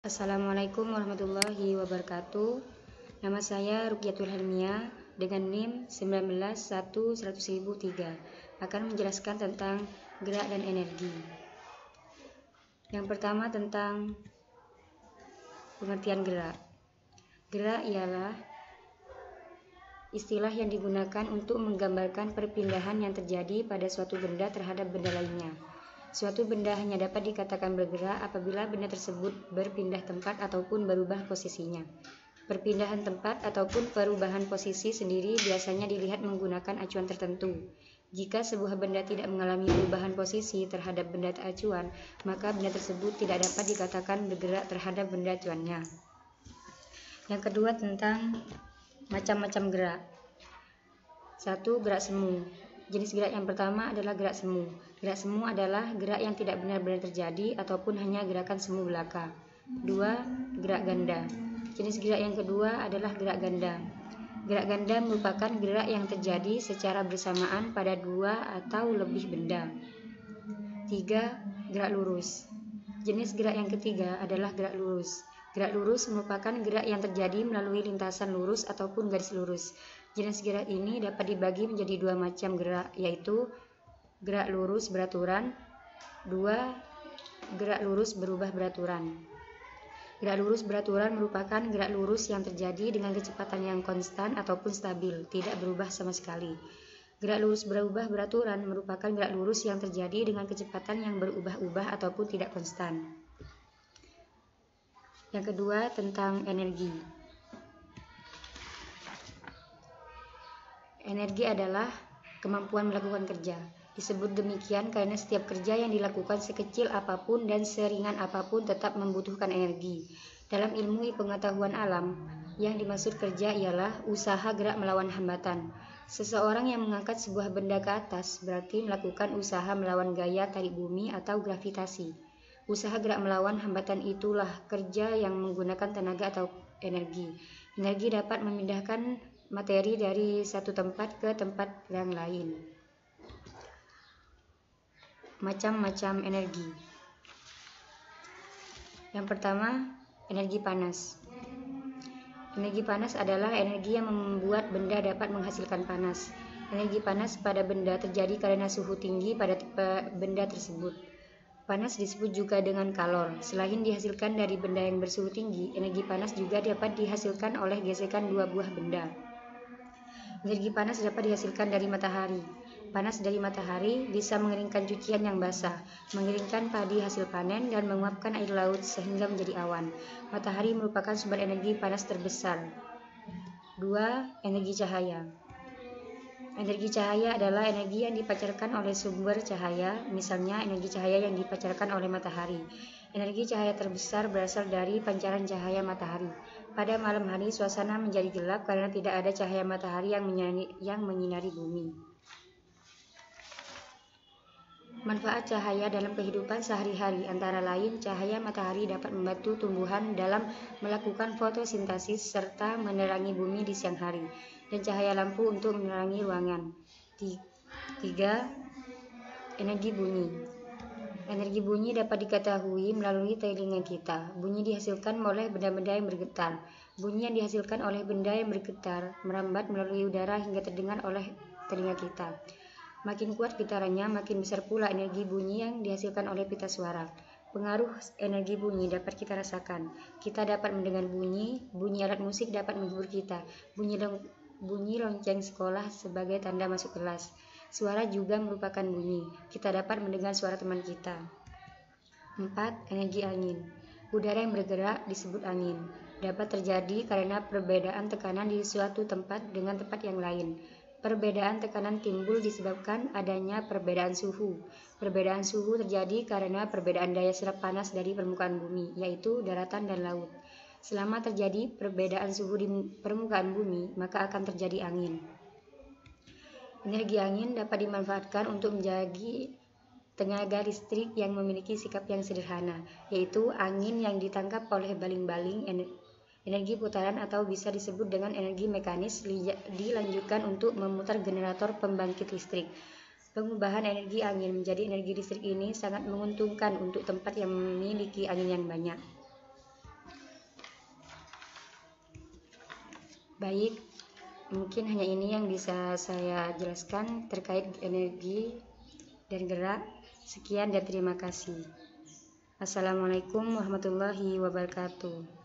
Assalamualaikum warahmatullahi wabarakatuh. Nama saya Ruqyatul Helmia dengan NIM 19111003 akan menjelaskan tentang gerak dan energi. Yang pertama tentang pengertian gerak. Gerak ialah istilah yang digunakan untuk menggambarkan perpindahan yang terjadi pada suatu benda terhadap benda lainnya. Suatu benda hanya dapat dikatakan bergerak apabila benda tersebut berpindah tempat ataupun berubah posisinya. Perpindahan tempat ataupun perubahan posisi sendiri biasanya dilihat menggunakan acuan tertentu. Jika sebuah benda tidak mengalami perubahan posisi terhadap benda acuan, maka benda tersebut tidak dapat dikatakan bergerak terhadap benda acuannya. Yang kedua tentang macam-macam gerak. 1. Gerak semu. Jenis gerak yang pertama adalah gerak semu. Gerak semu adalah gerak yang tidak benar-benar terjadi ataupun hanya gerakan semu belaka. 2. Gerak ganda. Jenis gerak yang kedua adalah gerak ganda. Gerak ganda merupakan gerak yang terjadi secara bersamaan pada dua atau lebih benda. 3. Gerak lurus. Jenis gerak yang ketiga adalah gerak lurus. Gerak lurus merupakan gerak yang terjadi melalui lintasan lurus ataupun garis lurus. Jenis gerak ini dapat dibagi menjadi dua macam gerak, yaitu gerak lurus beraturan. 2. Gerak lurus berubah beraturan. Gerak lurus beraturan merupakan gerak lurus yang terjadi dengan kecepatan yang konstan ataupun stabil, tidak berubah sama sekali. Gerak lurus berubah beraturan merupakan gerak lurus yang terjadi dengan kecepatan yang berubah-ubah ataupun tidak konstan. Yang kedua tentang energi. Energi adalah kemampuan melakukan kerja. Disebut demikian karena setiap kerja yang dilakukan sekecil apapun dan seringan apapun tetap membutuhkan energi. Dalam ilmu pengetahuan alam, yang dimaksud kerja ialah usaha gerak melawan hambatan. Seseorang yang mengangkat sebuah benda ke atas berarti melakukan usaha melawan gaya tarik bumi atau gravitasi. Usaha gerak melawan hambatan itulah kerja yang menggunakan tenaga atau energi. Energi dapat memindahkan materi dari satu tempat ke tempat yang lain. Macam-macam energi. Yang pertama, energi panas. Energi panas adalah energi yang membuat benda dapat menghasilkan panas. Energi panas pada benda terjadi karena suhu tinggi pada benda tersebut. Panas disebut juga dengan kalor. Selain dihasilkan dari benda yang bersuhu tinggi, energi panas juga dapat dihasilkan oleh gesekan dua buah benda. Energi panas dapat dihasilkan dari matahari. Panas dari matahari bisa mengeringkan cucian yang basah, mengeringkan padi hasil panen, dan menguapkan air laut sehingga menjadi awan. Matahari merupakan sumber energi panas terbesar. 2. Energi cahaya. Energi cahaya adalah energi yang dipancarkan oleh sumber cahaya, misalnya energi cahaya yang dipancarkan oleh matahari. Energi cahaya terbesar berasal dari pancaran cahaya matahari. Pada malam hari, suasana menjadi gelap karena tidak ada cahaya matahari yang menyinari bumi. Manfaat cahaya dalam kehidupan sehari-hari antara lain cahaya matahari dapat membantu tumbuhan dalam melakukan fotosintesis serta menerangi bumi di siang hari, dan cahaya lampu untuk menerangi ruangan. 3. Energi bunyi. Energi bunyi dapat diketahui melalui telinga kita. Bunyi dihasilkan oleh benda-benda yang bergetar. Bunyi yang dihasilkan oleh benda yang bergetar merambat melalui udara hingga terdengar oleh telinga kita. Makin kuat getarannya, makin besar pula energi bunyi yang dihasilkan oleh pita suara. Pengaruh energi bunyi dapat kita rasakan. Kita dapat mendengar bunyi alat musik dapat menghibur kita. Bunyi lonceng sekolah sebagai tanda masuk kelas. Suara juga merupakan bunyi. Kita dapat mendengar suara teman kita. 4. Energi angin. Udara yang bergerak disebut angin. Dapat terjadi karena perbedaan tekanan di suatu tempat dengan tempat yang lain. Perbedaan tekanan timbul disebabkan adanya perbedaan suhu. Perbedaan suhu terjadi karena perbedaan daya serap panas dari permukaan bumi, yaitu daratan dan laut. Selama terjadi perbedaan suhu di permukaan bumi, maka akan terjadi angin. Energi angin dapat dimanfaatkan untuk menjadi tenaga listrik yang memiliki sikap yang sederhana, yaitu angin yang ditangkap oleh baling-baling energi putaran atau bisa disebut dengan energi mekanis dilanjutkan untuk memutar generator pembangkit listrik. Pengubahan energi angin menjadi energi listrik ini sangat menguntungkan untuk tempat yang memiliki angin yang banyak. Baik, mungkin hanya ini yang bisa saya jelaskan terkait energi dan gerak. Sekian dan terima kasih. Assalamualaikum warahmatullahi wabarakatuh.